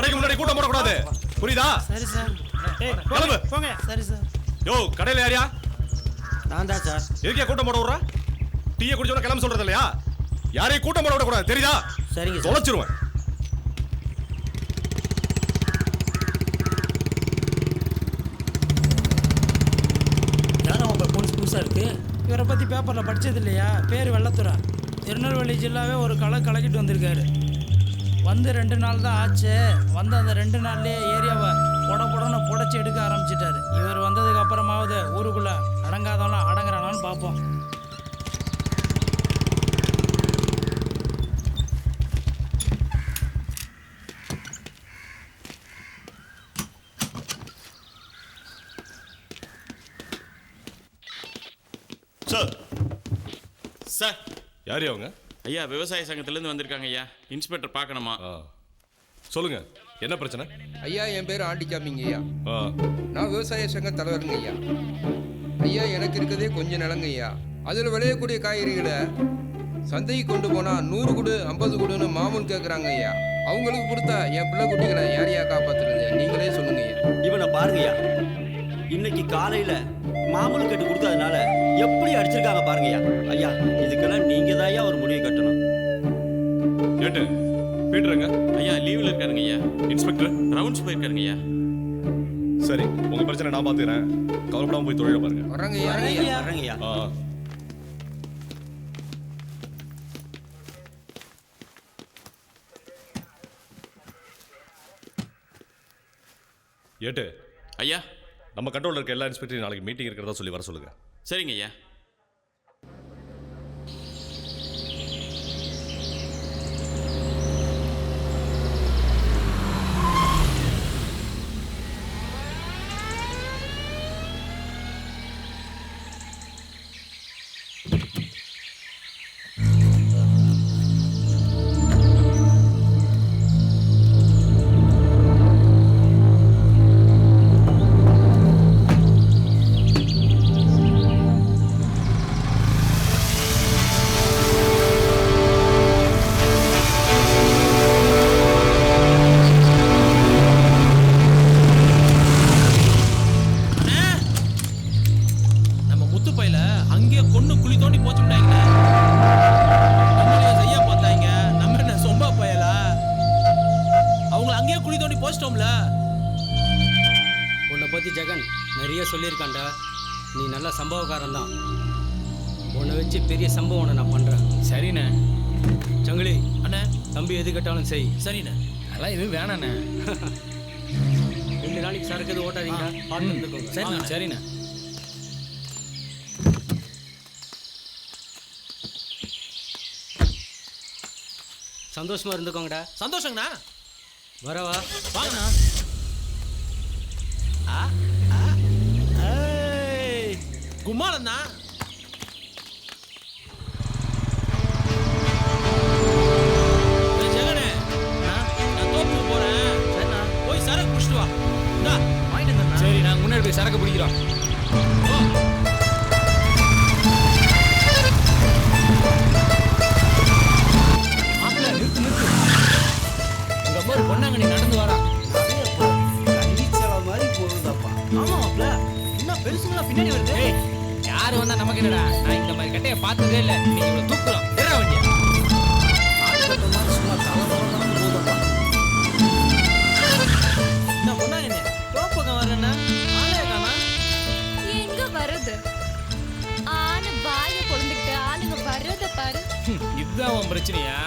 கடைக்கு முன்னாடி கூட்டம் போடக்கூடாது, புரியுதா? சரி சார். கிளம்பு. போங்க. சரி சார். யோ, கடையில யாரியா? நான் தான் சார். எதுக்கே கூட்டம் போட விடுற? டீயை குடிச்சோட கிளம்ப சொல்றது இல்லையா? யாரையும் கூட்டம் போட விடக்கூடாது, தெரியுதா? சரிங்க. தொலைச்சிருவேன். புதுசாக இருக்கு. இவரை பற்றி பேப்பரில் படித்தது இல்லையா? பேர் வெள்ளத்துறை. திருநெல்வேலி ஜில்லாவே ஒரு கலக்கிட்டு வந்திருக்காரு. வந்து 2 நாள் தான் ஆச்சு. வந்து அந்த 2 நாள்லேயே ஏரியாவை புடன்னு புடைச்சி எடுக்க ஆரம்பிச்சிட்டாரு. இவர் வந்ததுக்கு அப்புறமாவது ஊருக்குள்ளே அடங்காதவனா அடங்குறானான்னு பார்ப்போம். சார் சார் யார் அவங்க? ஐயா, விவசாய சங்கத்திலேருந்து வந்திருக்காங்க ஐயா. இன்ஸ்பெக்டர் பார்க்கணுமா? சொல்லுங்க, என்ன பிரச்சனை? ஐயா, என் பேர் ஆண்டிக்காமிங்க ஐயா. நான் விவசாய சங்க தலைவருங்க ஐயா. ஐயா, எனக்கு இருக்கதே கொஞ்சம் நிலங்க ஐயா. அதில் விளையக்கூடிய காய்கறிகளை சந்தைக்கு கொண்டு போனால் 100 கொடு 50 கொடுன்னு மாமூல் கேட்குறாங்க ஐயா. அவங்களுக்கு கொடுத்தா என் பிள்ளை குட்டிகளை யாரையா காப்பாற்றுறது? நீங்களே சொல்லுங்க ஐயா. இவனை பாருங்க ஐயா, இன்னைக்கு காலையில் மாமூல் கட்டு கொடுத்ததுனால எப்படி அடிச்சிருக்காங்க பாருங்கய்யா. ஐயா, இதுக்கெல்லாம் நீங்க தான் ஐயா ஒரு முடிவு கட்டணும். ஏட்டு பீட்டருங்க? ஐயா, லீவில் இருக்காருங்க ஐயா. இன்ஸ்பெக்டர் ரவுண்ட்ஸ் போயிருக்காருங்க ஐயா. சரி, உங்க பிரச்சனை நான் பார்த்துக்கிறேன். கவலைப்படாம போய் தொழில பாருங்க. வர்றாங்க ஐயா. வர்றேங்க ஐயா. ஏட்டு ஐயா, நம்ம கண்ட்ரோல்ல இருக்க எல்லா இன்ஸ்பெக்டரையும் நாளைக்கு மீட்டிங் இருக்கிறதா சொல்லி வர சொல்லுங்க. சரிங்க ஐயா. உன்னை பற்றி ஜெகன் நிறைய சொல்லியிருக்காண்டா. நீ நல்ல சம்பவக்காரன் தான். உன்னை வச்சு பெரிய சம்பவம் நான் பண்ணுறேன். சரிண்ணே. சங்கிலி அண்ணே, தம்பி எது கேட்டாலும் செய். சரிண்ணே. அதெல்லாம் எதுவும் வேணாண்ணே. 2 நாளைக்கு சரக்கு எது ஓட்டாதீங்க. பார்த்து இருந்துக்கோங்க. சரிண்ணா. சரிண்ணே. சந்தோஷமா இருந்துக்கோங்கடா. சந்தோஷங்கண்ணா. வரவா? வாங்கண்ணா. குமாரண்ணா, ஜெகனே, நான் தோப்புக்கு போறேன். சரிண்ணா, போய் சரக்கு பிடிச்சிட்டு வா. வாங்கிட்டு வந்தேன். சரி, நாங்கள் முன்னாடி போய் சரக்கு பிடிக்கிறோம். நிறுத்து. உங்க அம்மா ஒரு பொண்ணாங்க, நீ நடந்து வரா. பின்னாடி வருது. யாரு வந்தா நமக்கு என்னடா? நான் இந்த மாதிரி கட்டைய பார்த்ததே இல்லை. நீங்க இவ்வளவு தூக்குறோம். ஏறா வண்டியா. என்ன பொண்ணா என்ன தோப்பக்கம் வரலன்னா ஆளே காணா? எங்க வருது? ஆன வாய பொளந்துக்கிட்டு ஆளுங்க வர்றத பாரு. இதுதான் உன் பிரச்சனையா?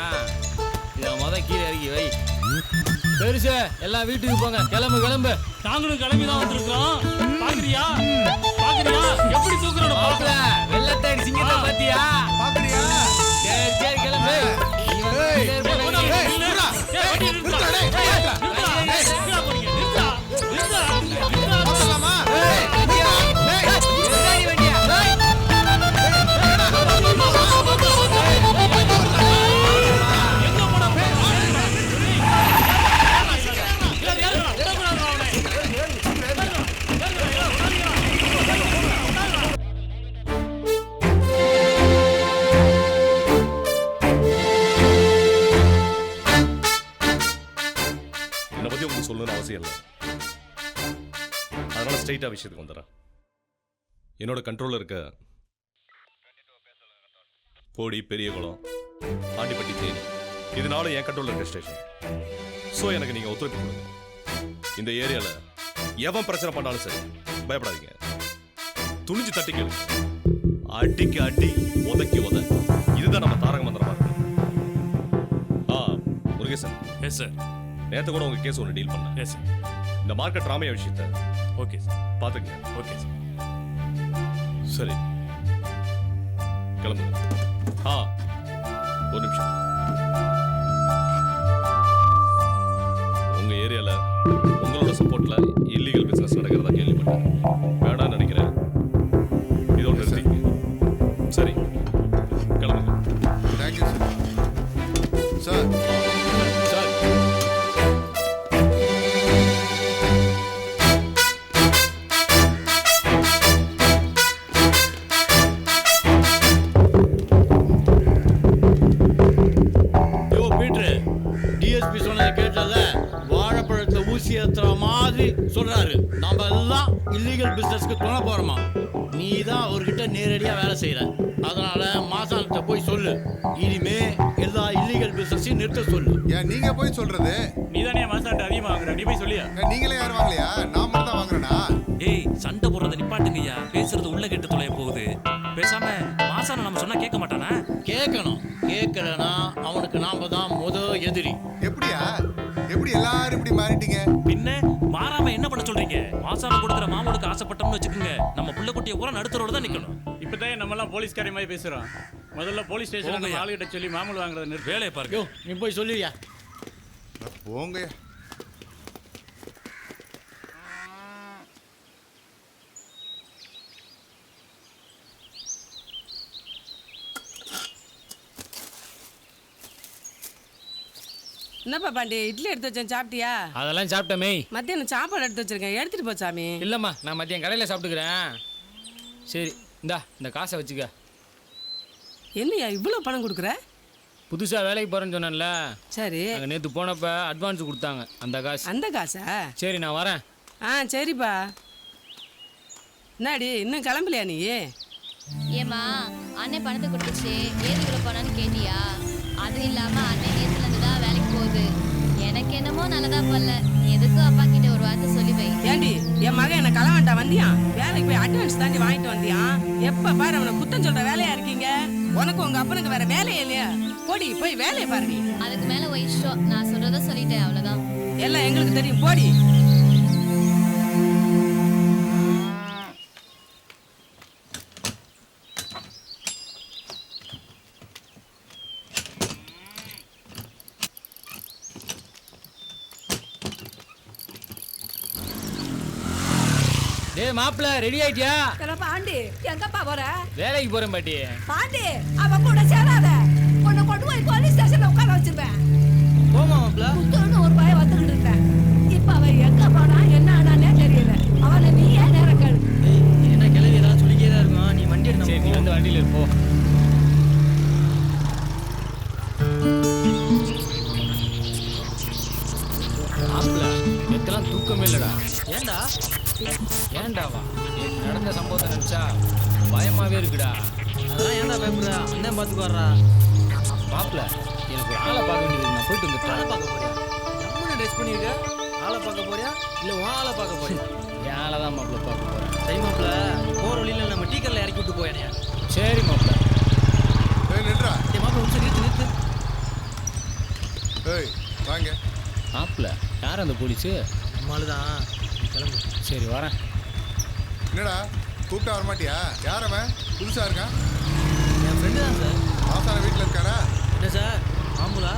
இத முத கீழே இறக்கி வை. பெருசு எல்லாம் வீட்டுக்கு போங்க. கிளம்பு. நாங்களும் கிளம்பி தான் வந்திருக்கோம். பாக்குறியா எப்படி தூக்குறோம்? பாக்கல வெள்ளத்தை சிங்கத்தை பாத்தியா? பாக்குறியா? சரி கிளம்பு. என்னை பத்தி உங்களுக்கு சொல்லணும்னு அவசியம் இல்லை. அதனால ஸ்ட்ரைட்டா விஷயத்துக்கு வந்துடுறேன். என்னோட கண்ட்ரோல்ல இருக்க போடி, பெரியகுளம், ஆண்டிப்பட்டி, தேனி இதனால என் கண்ட்ரோல்ல இருக்க ஸ்டேஷன். ஸோ எனக்கு நீங்க ஒத்துழைப்பு கொடுங்க. இந்த ஏரியால எவன் பிரச்சனை பண்ணாலும் சரி பயப்படாதீங்க, துணிஞ்சு தட்டி கேளு. அடிக்கு அடி, உதைக்கு உத. இதுதான் நம்ம தாரக மந்திரமா இருக்கு. முருகேசன். Yes sir. நேற்று கூட உங்க கேஸ் ஒன்று டீல் பண்ணேன். Yes sir. இந்த மார்க்கெட் ராமையா விஷயத்த ஓகே சார். பார்த்துக்கங்க. Okay sir. சரி கிளம்புங்க. ஒரு நிமிஷம். உங்க ஏரியால உங்களோட சப்போர்ட்ல இல்லீகல் பிசினஸ் நடக்கிறதா கேள்விப்பட்டேன். வேண்டாம்னு நினைக்கிறேன். இதோட நிறுத்திங்க. சரி கிளம்புங்க. Thank you sir. சார் யோ பீட்ரு, டிஎஸ்பி சொன்னதை கேட்டல, வாழைப்பழத்தை ஊசி ஏத்துற மாதிரி சொல்றாரு. நாம எல்லாம் இல்லீகல் பிசினஸ்க்கு துணை போறோமா? நீ தான் அவர்கிட்ட நேரடியா வேலை செய்யற. அதனால மாசானத்தை போய் சொல்லு, இனிமே எல்லா இல்லீகல் பிசினஸையும் நிறுத்த சொல்லு. ஏன் நீங்க போய் சொல்றது? நீ தானே மாசாட்ட அதிகமாக வாங்குற, நீ போய் சொல்லியா? நீங்களே யாரும் வாங்கலையா? நான் மட்டும் தான் வாங்குறேனா? ஏய், சண்டை போடுறத நிப்பாட்டுங்கய்யா. பேசுறது உள்ள கேட்டு தொலைய போகுது. பேசாம மாசான நம்ம சொன்னா கேட்க மாட்டானா? கேட்கணும். கேட்கலனா அவனுக்கு நாம தான் எதிரி. எப்படியா? எப்படி எல்லாரும் இப்படி மாறிட்டீங்க? பின்ன மாறாம என்ன பண்ண சொல்றீங்க? மாசான கொடுக்குற மாமூலுக்கு ஆசைப்பட்டோம்னு வச்சுக்கோங்க, நம்ம புள்ள குட்டிய பூரா நடுத்தரோட தான் நிக்கணும். இப்பதான் நம்ம எல்லாம் போலீஸ்காரி மாதிரி பேசுறோம். முதல்ல போலீஸ் ஸ்டேஷன்ல போங்கய்யா. ஆளுகிட்ட சொல்லி மாமூல் வாங்குறத நிறுத்து. வேலையை பாருங்க. யோ நீ போய் சொல்லியா. போங்க. என்னப்பா பாண்டி, இட்லி எடுத்து வச்சேன், சாப்பிட்டியா? அதெல்லாம் சாப்பிட்டமே. மத்தியானம் சாப்பாடு எடுத்து வச்சிருக்கேன், எடுத்துட்டு போ சாமி. இல்லைம்மா, நான் மதியம் கடையில் சாப்பிட்டுக்கிறேன். சரி இந்தா இந்த காசை வச்சுக்க. என்னையா இவ்வளோ பணம் கொடுக்குற? புதுசாக வேலைக்கு போகிறேன்னு சொன்னேன்ல. சரி. அங்கே நேற்று போனப்போ அட்வான்ஸ் கொடுத்தாங்க, அந்த காசு. அந்த காசா? சரி நான் வரேன். சரிப்பா. என்னடி இன்னும் கிளம்பலையா நீ? ஏமா அண்ணன் பணத்தை கொடுத்துச்சு, ஏது இவ்வளோ பணம்னு கேட்டியா? அது இல்லாம அண்ணன் நேத்துல இருந்து தான் வேலைக்கு போகுது. எனக்கு என்னமோ நல்லதா போல, எதுக்கும் அப்பா கிட்ட ஒரு வார்த்தை சொல்லி வை. ஏண்டி என் மகன் என்ன களவாண்டா வந்தியான்? வேலைக்கு போய் அட்வான்ஸ் தாண்டி வாங்கிட்டு வந்தியான். எப்ப பாரு அவனை குத்தம் சொல்ற வேலையா இருக்கீங்க. உனக்கு உங்க அப்பனுக்கு வேற வேலையே இல்லையா? போடி போய் வேலையை பாருடி. அதுக்கு மேல இஷ்டம், நான் சொல்றத சொல்லிட்டேன், அவ்வளவுதான். எல்லாம் எங்களுக்கு தெரியும், போடி. டேய் மாப்பிள்ள, ரெடி ஆயிட்டியா? பாண்டி எங்கப்பா போற? வேலைக்கு போறேன் பாட்டி. பாண்டி அவன் கூட சேராத, உன்னை கொண்டு போய் போலீஸ் ஸ்டேஷன்ல உட்கார வச்சிருப்பேன். போமா மாப்பிள்ள. புத்தூர்னு ஒரு பையன் வந்துகிட்டு இருப்பேன். இப்ப அவன் எங்க போனா என்ன ஆனானே தெரியல. அவனை நீ ஏன் நேரம் கேளு. என்ன கிளவி ஏதாவது சொல்லிக்கே தான் இருக்கும். நீ வண்டி எடுத்து. சரி நீ வந்து வண்டியில் இருப்போ. மாப்பிள்ள நேற்றுலாம் தூக்கமே இல்லடா. ஏண்டா? ஏண்டாவா? நடந்த சம்பவத்தை நினைச்சா பயமாவே இருக்குடா. அதெல்லாம் ஏன்டா பயப்படுற? அண்ணன் பார்த்துக்கு வர்றா. மாப்பிள்ள எனக்கு ஒரு ஆளை பார்க்க வேண்டியது, நான் போயிட்டு வந்து ஆளை பார்க்க போறியா? நம்மளும் ட்ரெஸ் பண்ணிருக்க. ஆளை பார்க்க போறியா இல்லை உன் ஆளை பார்க்க போறியா? என் ஆளை தான் மாப்பிள்ள பார்க்க போறேன். சரி மாப்பிள்ள, போகிற வழியில் நம்ம டீக்கரில் இறக்கி விட்டு போயேனே. சரி மாப்பிள்ள. நின்றா. மாப்பிள்ள நிறுத்து நிறுத்து. ஏய் வாங்க. மாப்பிள்ள யார் அந்த போலீஸு? நம்மளால தான். கிளம்பு. சரி வரேன். என்னடா கூப்பிட்டா வரமாட்டியா? யார் அவன்? புதுசா இருக்கான்? என் ஃப்ரெண்டு தான் சார். மாசான வீட்டில் இருக்காரா? என்ன சார் மாமூலா?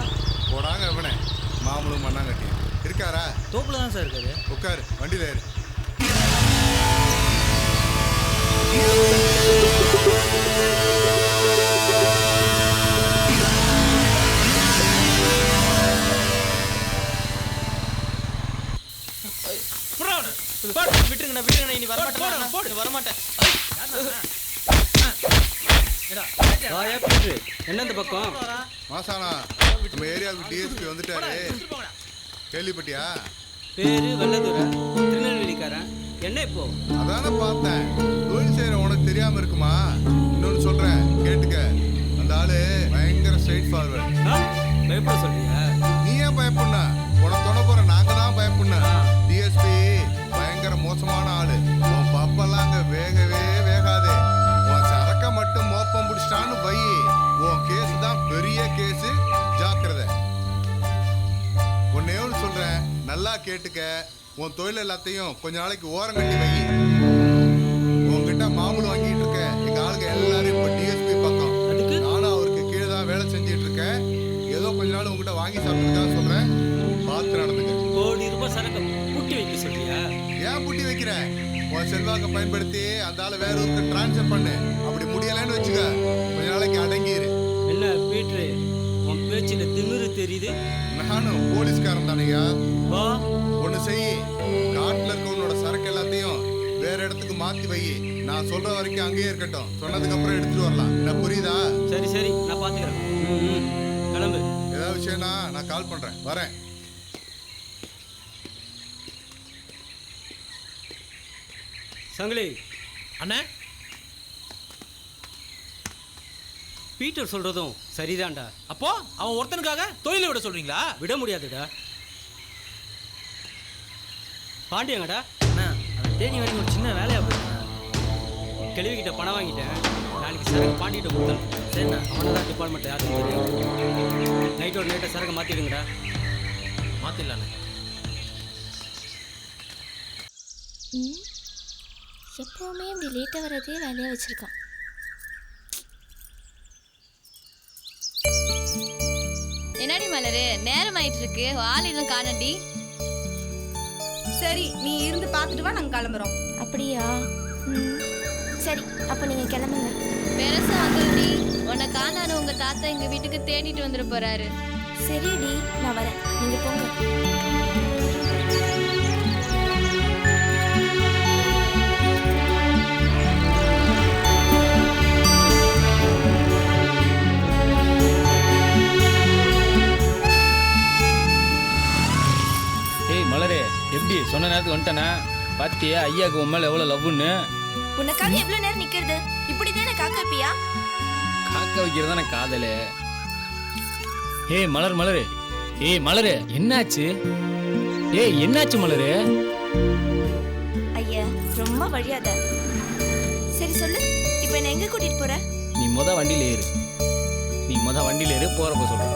போடாங்க அவனே, மாமூலும் மண்ணாங்கட்டி இருக்காரா? தோப்புல தான் சார் இருக்காரு. உட்காரு, வண்டியில் ஏறு. விட்டுருங்கண்ணா விட்டுருங்கண்ணா, இனி வரமாட்டேன் வரமாட்டேன். என்ன இந்த பக்கம்? மாசானா நம்ம ஏரியாவுக்கு டிஎஸ்பி வந்துட்டாரு. கேள்விப்பட்டியா? பேரு வெள்ளதுரை, திருநெல்வேலிக்காரன். என்ன இப்போ? அதானே பார்த்தேன். தொழில் செய்யற உனக்கு தெரியாம இருக்குமா? இன்னொன்னு சொல்றேன் கேட்டுக்க. அந்த ஆளு பயங்கர ஸ்ட்ரைட் ஃபார்வர்ட். பயப்பட சொல்றியா? நீ ஏன் பயப்படன? உன தொட போற நாங்க தான் பயப்படணும். டிஎஸ்பி பயங்கர மோசமான ஆளு. உன் பப்பெல்லாம் அங்க வேகவே வேகாது. உன் சரக்க மட்டும் மோப்பம் பிடிச்சிட்டான்னு வை, உன் கேஸ் தான் பெரிய கேஸ். ஜாக்கிரதை. ஒன்னே ஒன்று சொல்றேன், நல்லா கேட்டுக்க. உன் தொழில் எல்லாத்தையும் கொஞ்ச நாளைக்கு ஓரம் கட்டி வை. உன்கிட்ட மாமூல் வாங்கிட்டு இருக்க எங்க ஆளுங்க எல்லாரும் இப்ப டிஎஸ்பி பக்கம். நானும் அவருக்கு கீழே தான் வேலை செஞ்சிட்டு இருக்கேன். ஏதோ கொஞ்ச நாள் உங்ககிட்ட வாங்கி சாப்பிட்டுதான் சொல்றேன், பார்த்து நடந்துக்க. கோடி ரூபாய் சரக்கு பூட்டி வைக்க சொல்றியா? ஏன் பூட்டி வைக்கிற? உன் செல்வாக்கை பயன்படுத்தி அந்த ஆளை வேற ஊருக்கு டிரான்ஸ்ஃபர் பண்ணு. அப்படி முடியலன்னு வச்சுக்க, கொஞ்ச நாளைக்கு அடங்கிரு. என்ன பீட்ரு, உன் பேச்சில திமிரு தெரியுது. நானும் போலீஸ்காரன் தானையா. வா ஒண்ணு செய், காட்டுல இருக்க உன்னோட சரக்கு எல்லாத்தையும் வேற இடத்துக்கு மாத்தி வை. நான் சொல்ற வரைக்கும் அங்கேயே இருக்கட்டும். சொன்னதுக்கு அப்புறம் எடுத்துட்டு வரலாம். என்ன புரியுதா? சரி சரி, நான் பாத்துக்கிறேன். கிளம்பு. ஏதாவது விஷயம்னா நான் கால் பண்றேன். வரேன். சங்கிலி அண்ணே, பீட்டர் சொல்றதும் சரிதான்டா. அப்போ அவன் ஒருத்தனுக்காக தொழிலை விட சொல்றீங்களா? விட முடியாதுடா. பாண்டியங்கடா, அண்ணா, அவன் தேனி வரைக்கும் ஒரு சின்ன வேலையா போயிருந்தேன். கிட்ட பணம் வாங்கிட்டேன். நாளைக்கு சரக்கு பாண்டிகிட்ட கொடுத்தேன். சரிண்ணா, அவனை தான் டிபார்ட்மெண்ட் யாருக்கும் தெரியும். நைட்டோட நைட்டை சரக்கு மாற்றிடுங்கடா. மாத்திடலாண்ணே. எப்பவுமே இப்படி லேட்டாக வர்றதே வேலையாக வச்சிருக்கான். என்னடி மலரு, நேரம் ஆயிட்டு இருக்கு, ஆள் இன்னும் காணடி. சரி, நீ இருந்து பார்த்துட்டு வா, நாங்க கிளம்புறோம். அப்படியா? சரி, அப்ப நீங்க கிளம்புங்க. பெருசா வந்துடி, உன்னை காணாத உங்க தாத்தா எங்க வீட்டுக்கு தேடிட்டு வந்துட போறாரு. சரிடி, நான் வரேன், நீங்க போங்க. மலரே, எப்படி சொன்ன நேரத்துக்கு வந்துட்டேனா? பாத்தியா ஐயாக்கு உன் மேல எவ்வளவு லவ்னு? உனக்காக எவ்வளவு நேரம் நிக்கிறது? இப்படிதானே காக்க வைப்பியா? காக்க வைக்கிறதானே காதலு. ஏய் மலர், மலரு, ஏய் மலரு, என்னாச்சு? ஏய் என்னாச்சு மலரு? ஐயா ரொம்ப வழியாத. சரி சொல்லு, இப்போ என்ன எங்க கூட்டிட்டு போற? நீ வண்டியில ஏறு. போறப்ப சொல்றேன்.